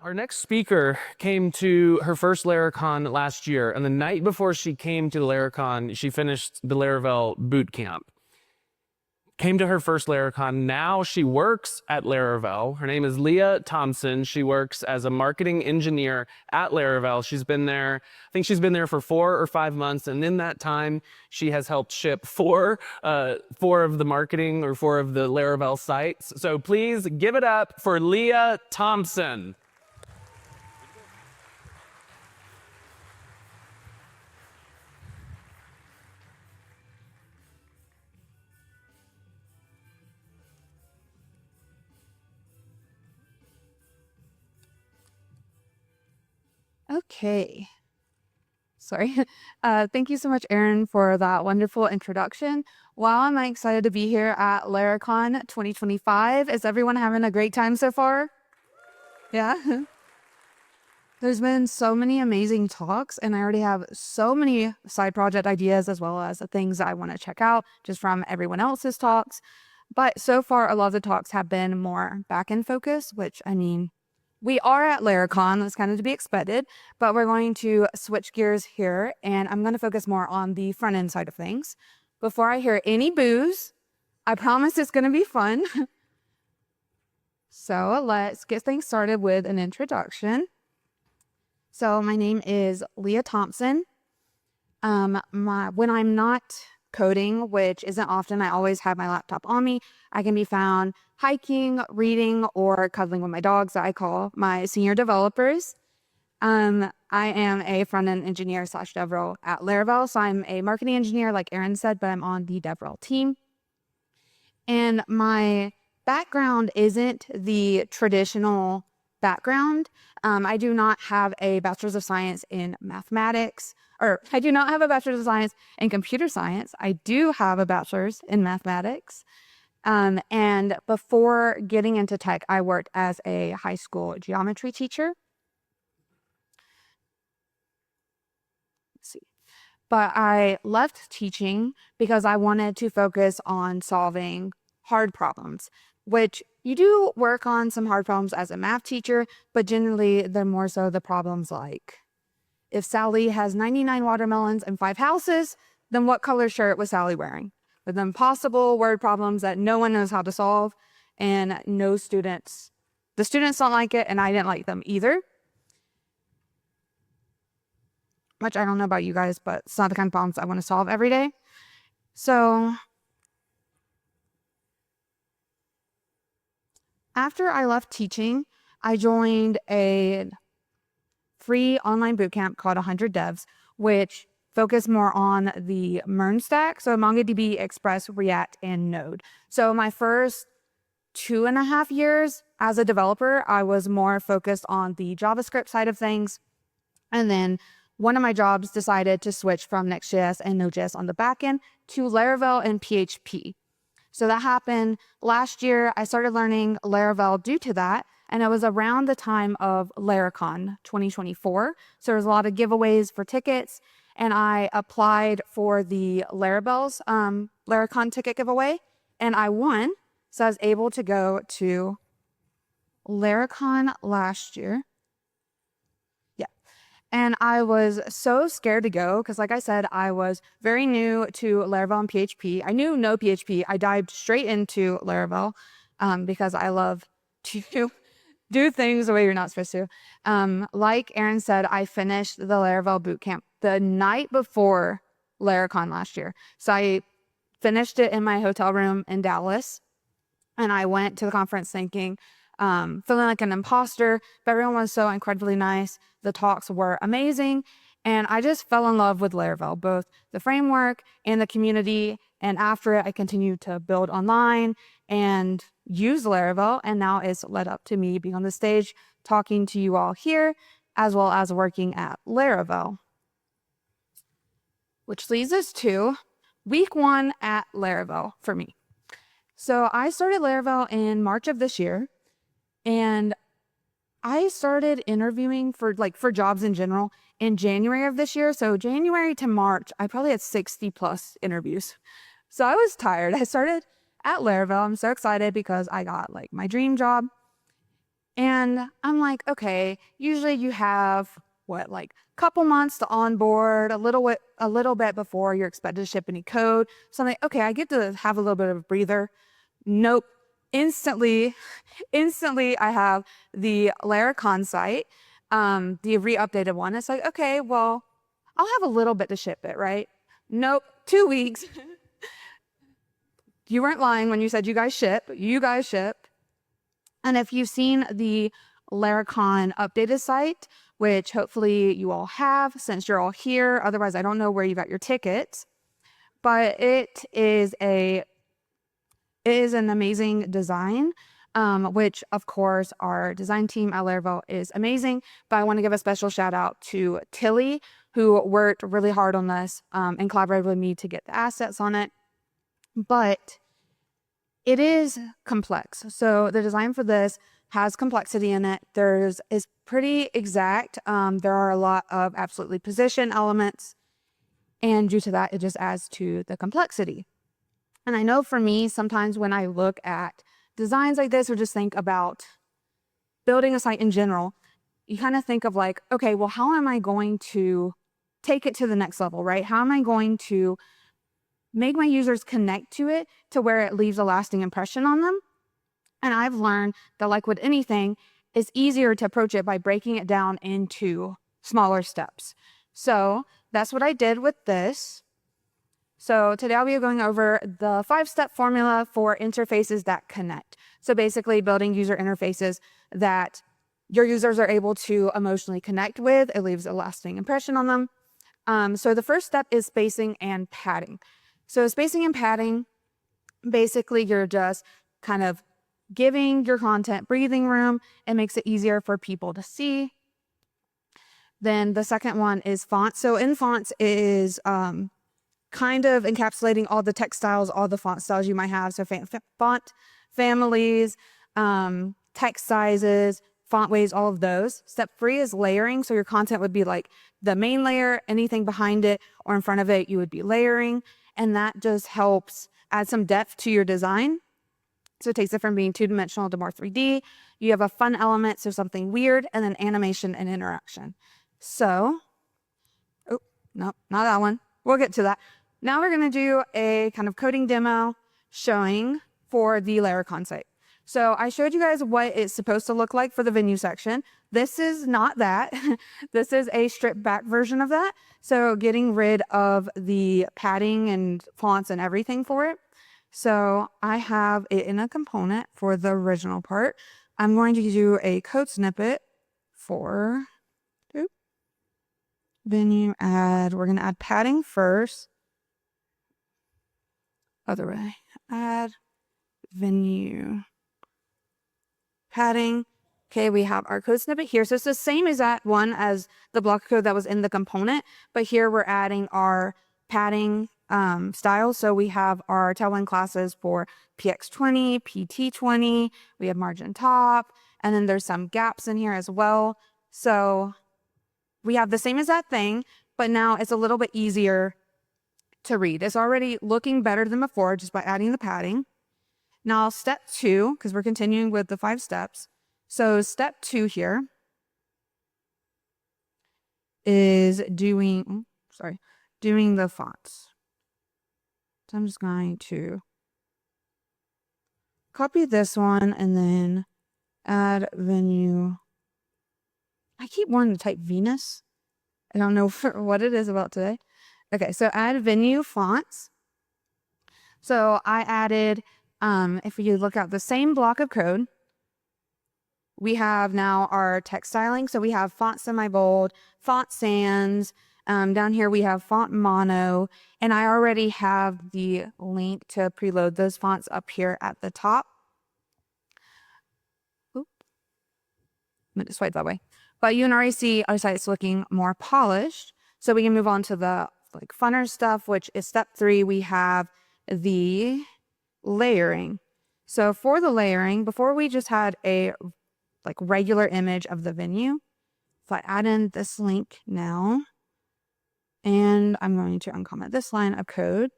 Our next speaker came to her first Laracon last year, and the night before she came to the Laracon, she finished the Laravel boot camp. Came to her first Laracon. Now she works at Laravel. Her name is Lea Thompson. She works as a marketing engineer at Laravel. She's been there, I think she's been there for 4 or 5 months. And in that time, she has helped ship four of the marketing or 4 of the Laravel sites. So please give it up for Lea Thompson. Okay. Sorry. Thank you so much, Erin, for that wonderful introduction. Wow, I'm excited to be here at Laracon 2025. Is everyone having a great time so far? Yeah. There's been so many amazing talks, and I already have so many side project ideas as well as the things that I want to check out just from everyone else's talks. But so far, a lot of the talks have been more back-end focused, which I mean, we are at Laracon, that's kind of to be expected, but we're going to switch gears here, and I'm going to focus more on the front-end side of things. Before I hear any boos, I promise it's going to be fun. So let's get things started with an introduction. So my name is Lea Thompson. When I'm not coding, which isn't often, I always have my laptop on me. I can be found hiking, reading, or cuddling with my dogs that I call my senior developers. I am a front-end engineer / DevRel at Laravel. So I'm a marketing engineer, like Erin said, but I'm on the DevRel team. And my background isn't the traditional background. I do not have a bachelor's of science in mathematics, or I do not have a bachelor's of science in computer science. I do have a bachelor's in mathematics. And before getting into tech, I worked as a high school geometry teacher. Let's see. But I left teaching because I wanted to focus on solving hard problems, which you do work on some hard problems as a math teacher, but generally they're more so the problems like, if Sally has 99 watermelons and 5 houses, then what color shirt was Sally wearing? With impossible word problems that no one knows how to solve, and the students don't like it, and I didn't like them either. Which I don't know about you guys, but it's not the kind of problems I want to solve every day. So after I left teaching, I joined a free online bootcamp called 100 Devs, which focus more on the MERN stack, so MongoDB, Express, React, and Node. So my first 2.5 years as a developer, I was more focused on the JavaScript side of things. And then one of my jobs decided to switch from Next.js and Node.js on the backend to Laravel and PHP. So that happened last year. I started learning Laravel due to that. And it was around the time of Laracon 2024. So there was a lot of giveaways for tickets. And I applied for the Laravel's Laracon ticket giveaway, and I won. So I was able to go to Laracon last year. Yeah. And I was so scared to go because, like I said, I was very new to Laravel and PHP. I knew no PHP. I dived straight into Laravel because I love to do things the way you're not supposed to. Like Erin said, I finished the Laravel bootcamp the night before Laracon last year. So I finished it in my hotel room in Dallas, and I went to the conference thinking, feeling like an imposter, but everyone was so incredibly nice. The talks were amazing, and I just fell in love with Laravel, both the framework and the community. And after it, I continued to build online and use Laravel, and now it's led up to me being on the stage talking to you all here, as well as working at Laravel. Which leads us to week 1 at Laravel for me. So I started Laravel in March of this year, and I started interviewing for jobs in general in January of this year. So January to March, I probably had 60 plus interviews. So I was tired. I started at Laravel. I'm so excited because I got my dream job. And I'm like, okay, usually you have what, like couple months to onboard, a little bit before you're expected to ship any code. So I'm like, okay, I get to have a little bit of a breather. Nope. Instantly I have the Laracon site, the re-updated one. It's like, okay, well, I'll have a little bit to ship it, right? Nope. 2 weeks. You weren't lying when you said you guys ship. You guys ship. And if you've seen the Laracon updated site, which hopefully you all have since you're all here, otherwise I don't know where you got your tickets, but it is an amazing design, which of course our design team at Laravel is amazing. But I want to give a special shout out to Tilly, who worked really hard on this and collaborated with me to get the assets on it. But it is complex. So the design for this has complexity in it. Is pretty exact. There are a lot of absolutely position elements. And due to that, it just adds to the complexity. And I know for me, sometimes when I look at designs like this or just think about building a site in general, you kind of think of like, okay, well, how am I going to take it to the next level, right? How am I going to make my users connect to it to where it leaves a lasting impression on them? And I've learned that, like with anything, it's easier to approach it by breaking it down into smaller steps. So that's what I did with this. So today I'll be going over the 5-step formula for interfaces that connect. So basically building user interfaces that your users are able to emotionally connect with. It leaves a lasting impression on them. So the first step is spacing and padding. So spacing and padding, basically you're just kind of giving your content breathing room. It makes it easier for people to see. Then the second one is fonts. So in fonts is kind of encapsulating all the text styles, all the font styles you might have. So font families, text sizes, font ways, all of those. Step 3 is layering. So your content would be like the main layer, anything behind it or in front of it, you would be layering. And that just helps add some depth to your design. So it takes it from being 2-dimensional to more 3D. You have a fun element, so something weird, and then animation and interaction. So, oh, no, not that one. We'll get to that. Now we're going to do a kind of coding demo showing for the Laracon site. So I showed you guys what it's supposed to look like for the venue section. This is not that. This is a stripped back version of that. So getting rid of the padding and fonts and everything for it. So I have it in a component for the original part. I'm going to do a code snippet for venue add. We're going to add padding first. Other way. Add venue padding. Okay, we have our code snippet here. So it's the same exact one as the block of code that was in the component, but here we're adding our padding styles. So we have our tailwind classes for PX20, PT20, we have margin top, and then there's some gaps in here as well. So we have the same exact thing, but now it's a little bit easier to read. It's already looking better than before just by adding the padding. Now step 2, because we're continuing with the 5 steps. So step 2 here is doing the fonts. So I'm just going to copy this one and then add venue. I keep wanting to type Venus. I don't know what it is about today. Okay, so add venue fonts. So I added, if you look at the same block of code, we have now our text styling. So we have font semi-bold, font sans. Down here we have font mono, and I already have the link to preload those fonts up here at the top. Oop. I'm going to swipe that way. But you can already see our site's looking more polished. So we can move on to the funner stuff, which is step 3. We have the layering. So for the layering, before we just had a regular image of the venue. If I add in this link now, and I'm going to uncomment this line of code,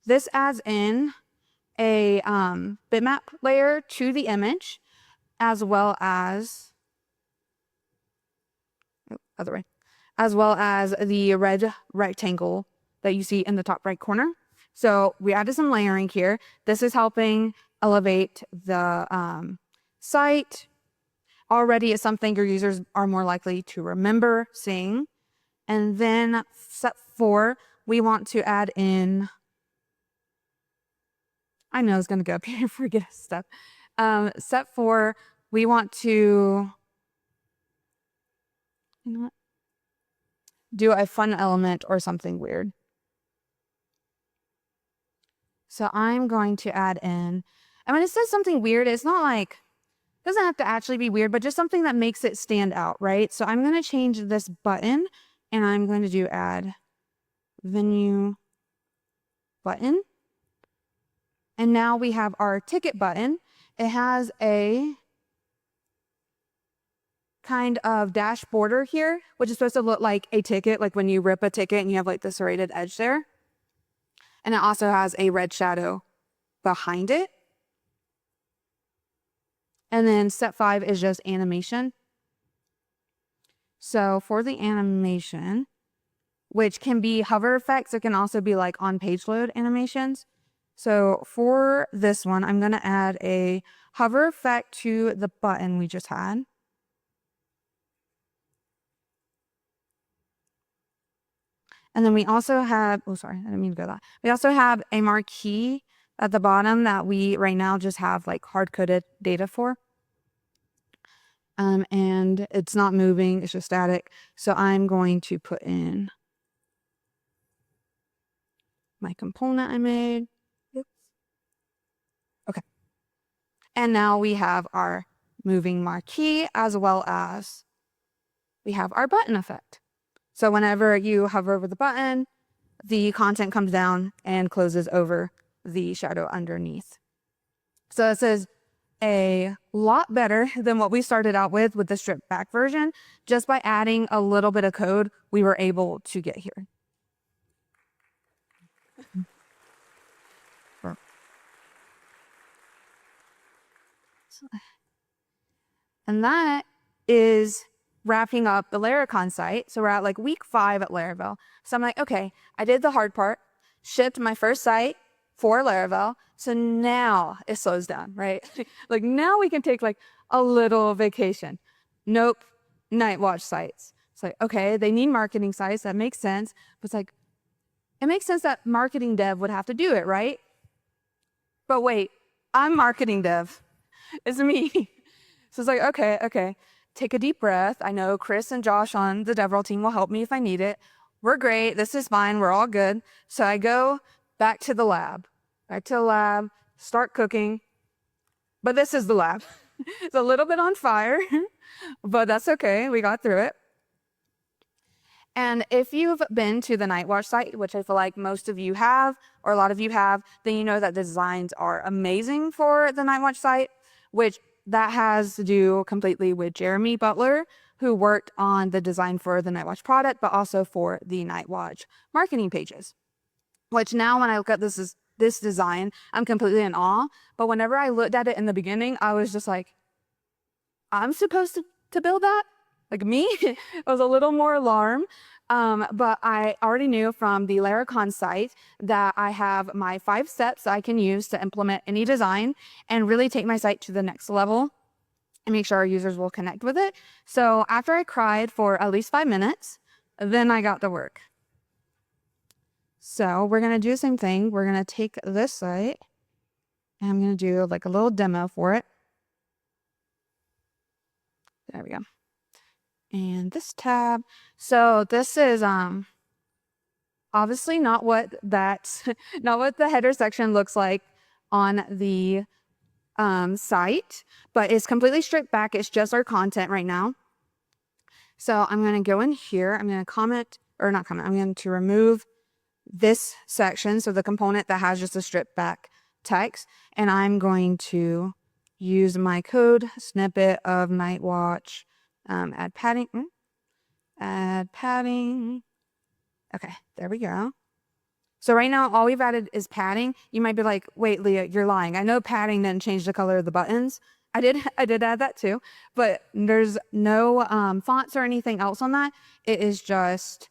this adds in a bitmap layer to the image. as well as, other way, as well as the red rectangle that you see in the top right corner. So we added some layering here. This is helping elevate the site. Already is something your users are more likely to remember seeing. And then step 4, we want to add in, I know it's going to go up here and forget a step. Step 4, we want to, you know what? Do a fun element or something weird. So I'm going to add in, and when it says something weird, it's not like, it doesn't have to actually be weird, but just something that makes it stand out, right? So I'm going to change this button, and I'm going to do add venue button. And now we have our ticket button. It has a kind of dash border here, which is supposed to look like a ticket, like when you rip a ticket and you have like the serrated edge there. And it also has a red shadow behind it. And then step 5 is just animation. So for the animation, which can be hover effects, it can also be like on page load animations. So for this one, I'm going to add a hover effect to the button we just had. And then we also have, oh, sorry, I didn't mean to go that. We also have a marquee at the bottom that we right now just have like hard-coded data for. And it's not moving, it's just static. So I'm going to put in my component I made. Oops. Okay. And now we have our moving marquee as well as we have our button effect. So whenever you hover over the button, the content comes down and closes over the shadow underneath. So this is a lot better than what we started out with the stripped back version. Just by adding a little bit of code, we were able to get here. And that is wrapping up the Laracon site. So we're at like week 5 at Laravel. So I'm like, okay, I did the hard part, shipped my first site for Laravel. So now it slows down, right? Like now we can take like a little vacation. Nope, Nightwatch sites. It's like, okay, they need marketing sites. That makes sense. But it's like, it makes sense that marketing dev would have to do it, right? But wait, I'm marketing dev. It's me. So it's like, okay. Take a deep breath. I know Chris and Josh on the DevRel team will help me if I need it. We're great. This is fine. We're all good. So I go back to the lab. Start cooking. But this is the lab. It's a little bit on fire, but that's okay. We got through it. And if you've been to the Nightwatch site, which I feel like most of you have, or a lot of you have, then you know that the designs are amazing for the Nightwatch site, which that has to do completely with Jeremy Butler, who worked on the design for the Nightwatch product, but also for the Nightwatch marketing pages. Which now when I look at this design, I'm completely in awe. But whenever I looked at it in the beginning, I was just like, I'm supposed to build that? Like me? I was a little more alarmed. But I already knew from the Laracon site that I have my 5 steps I can use to implement any design and really take my site to the next level and make sure our users will connect with it. So after I cried for at least 5 minutes, then I got to work. So we're going to do the same thing. We're going to take this site and I'm going to do like a little demo for it. There we go. And this tab. So this is obviously not what the header section looks like on the site, but it's completely stripped back. It's just our content right now. So I'm going to go in here. I'm going to I'm going to remove this section. So the component that has just a stripped back text, and I'm going to use my code snippet of Nightwatch. Add padding. Okay, there we go. So right now, all we've added is padding. You might be like, wait, Leah, you're lying. I know padding didn't change the color of the buttons. I did add that too, but there's no fonts or anything else on that. It is just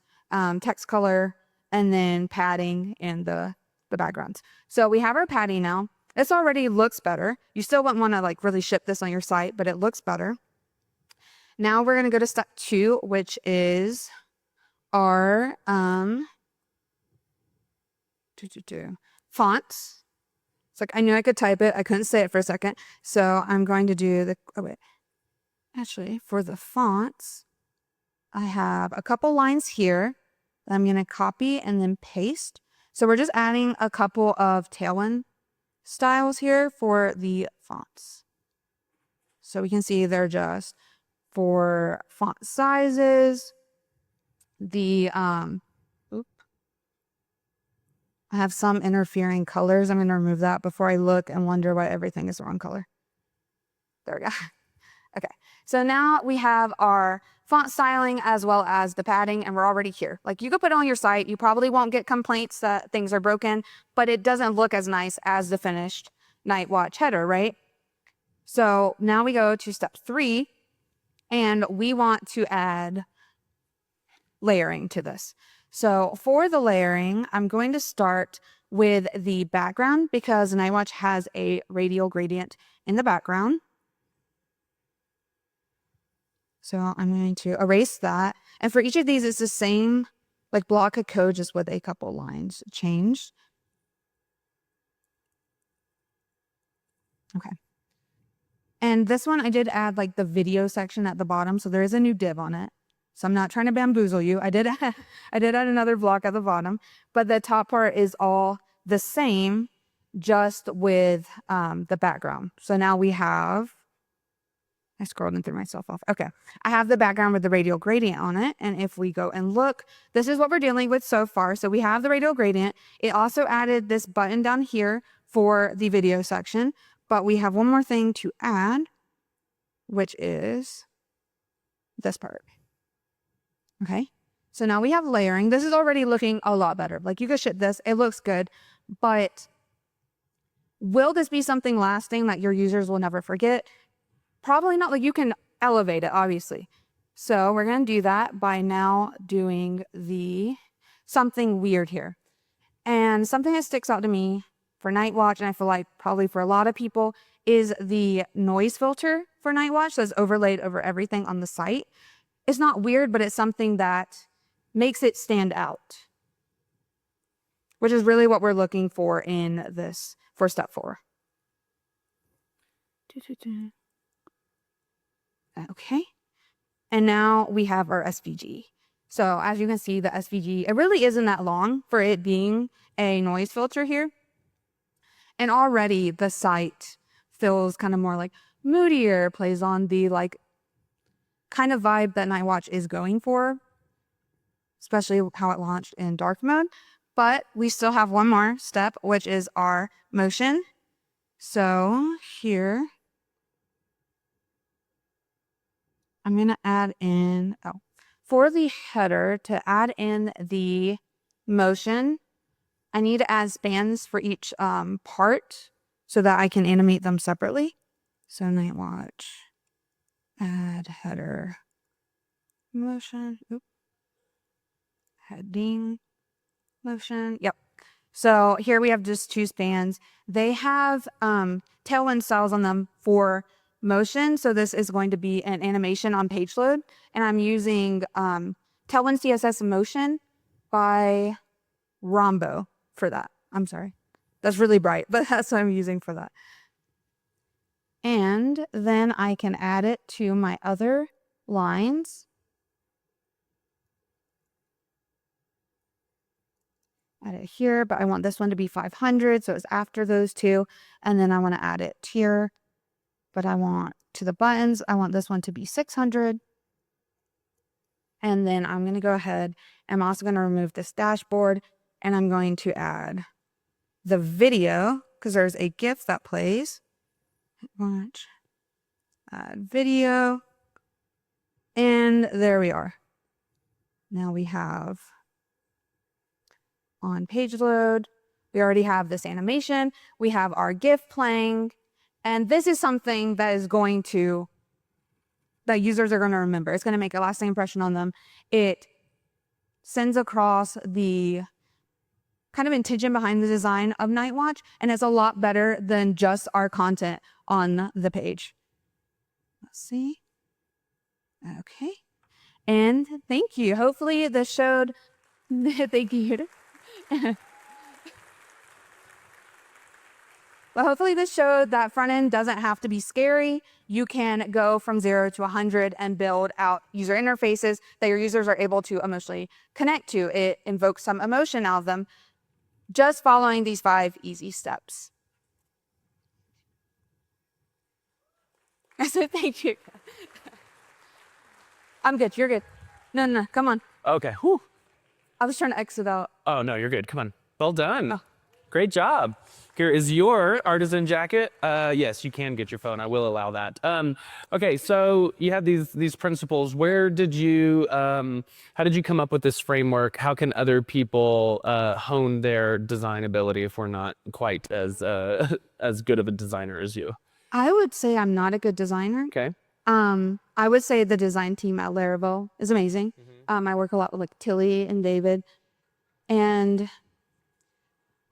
text color and then padding in the backgrounds. So we have our padding now. This already looks better. You still wouldn't want to like really ship this on your site, but it looks better. Now we're going to go to step 2, which is our fonts. It's like, I knew I could type it. I couldn't say it for a second. So I'm going to do the, oh wait, actually for the fonts, I have a couple lines here that I'm going to copy and then paste. So we're just adding a couple of Tailwind styles here for the fonts. So we can see they're just for font sizes, the, I have some interfering colors. I'm going to remove that before I look and wonder why everything is the wrong color. There we go. Okay. So now we have our font styling as well as the padding, and we're already here. Like, you could put it on your site. You probably won't get complaints that things are broken, but it doesn't look as nice as the finished Nightwatch header, right? So now we go to step 3, and we want to add layering to this. So for the layering, I'm going to start with the background because Nightwatch has a radial gradient in the background. So I'm going to erase that. And for each of these, it's the same like block of code, just with a couple lines changed. Okay. And this one, I did add like the video section at the bottom. So there is a new div on it. So I'm not trying to bamboozle you. I did add another block at the bottom, but the top part is all the same, just with the background. So now we have, I scrolled and threw myself off. Okay. I have the background with the radial gradient on it. And if we go and look, this is what we're dealing with so far. So we have the radial gradient. It also added this button down here for the video section, but we have one more thing to add, which is this part. Okay. So now we have layering. This is already looking a lot better. Like, you could ship this. It looks good, but will this be something lasting that your users will never forget? Probably not. Like, you can elevate it, obviously. So we're going to do that by now doing something weird here. And something that sticks out to me for Nightwatch, and I feel like probably for a lot of people, is the noise filter for Nightwatch that's overlaid over everything on the site. It's not weird, but it's something that makes it stand out, which is really what we're looking for in this for step 4. Okay. And now we have our SVG. So as you can see, the SVG, it really isn't that long for it being a noise filter here. And already the site feels kind of more like moodier, plays on the like kind of vibe that Nightwatch is going for, especially how it launched in dark mode. But we still have one more step, which is our motion. So here, I'm going to add in, for the header, to add in the motion, I need to add spans for each part so that I can animate them separately. So Nightwatch, add header, motion, heading, motion. Yep. So here we have just 2 spans. They have Tailwind styles on them for motion. So this is going to be an animation on page load. And I'm using Tailwind CSS Motion by Rombo for that. I'm sorry. That's really bright, but that's what I'm using for that. And then I can add it to my other lines. Add it here, but I want this one to be 500, so it's after those 2. And then I want to add it here, but I want to the buttons, I want this one to be 600. And then I'm going to go ahead, I'm also going to remove this dashboard, and I'm going to add the video, because there's a GIF that plays. Watch, add video, and there we are. Now we have on page load, we already have this animation, we have our GIF playing, And this is something that is that users are going to remember. It's going to make a lasting impression on them. It sends across the kind of intention behind the design of Nightwatch, and it's a lot better than just our content on the page. Let's see. Okay. And thank you. Hopefully this showed, thank you. But hopefully this showed that front end doesn't have to be scary. You can go from 0 to 100 and build out user interfaces that your users are able to emotionally connect to. It invokes some emotion out of them, just following these 5 easy steps. So thank you. I'm good. You're good. No, come on. Okay. Whew. I was trying to exit out. Oh, no, you're good. Come on. Well done. Oh. Great job. Here is your artisan jacket. Yes, you can get your phone. I will allow that. Okay, so you have these principles. Where did you, how did you come up with this framework? How can other people hone their design ability if we're not quite as good of a designer as you? I would say I'm not a good designer. Okay. I would say the design team at Laravel is amazing. I work a lot with like Tilly and David. And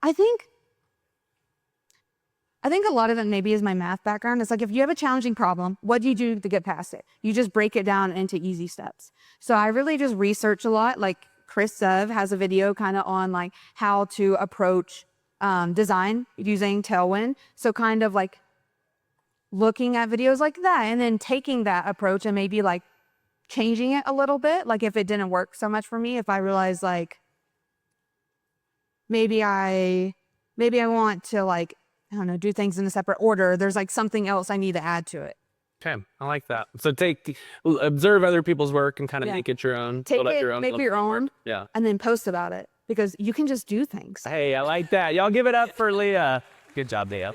I think a lot of it maybe is my math background. It's like, if you have a challenging problem, what do you do to get past it? You just break it down into easy steps. So I really just research a lot. Like Chris Sev has a video kind of on like how to approach design using Tailwind. So kind of like looking at videos like that and then taking that approach and maybe like changing it a little bit. Like if it didn't work so much for me, if I realized like, maybe I want to like, I don't know, do things in a separate order. There's like something else I need to add to it. Okay, I like that. So observe other people's work and kind of make it your own. Take build up it, your own make it your own, yeah, and then post about it because you can just do things. Hey, I like that. Y'all give it up for Leah. Good job, Leah.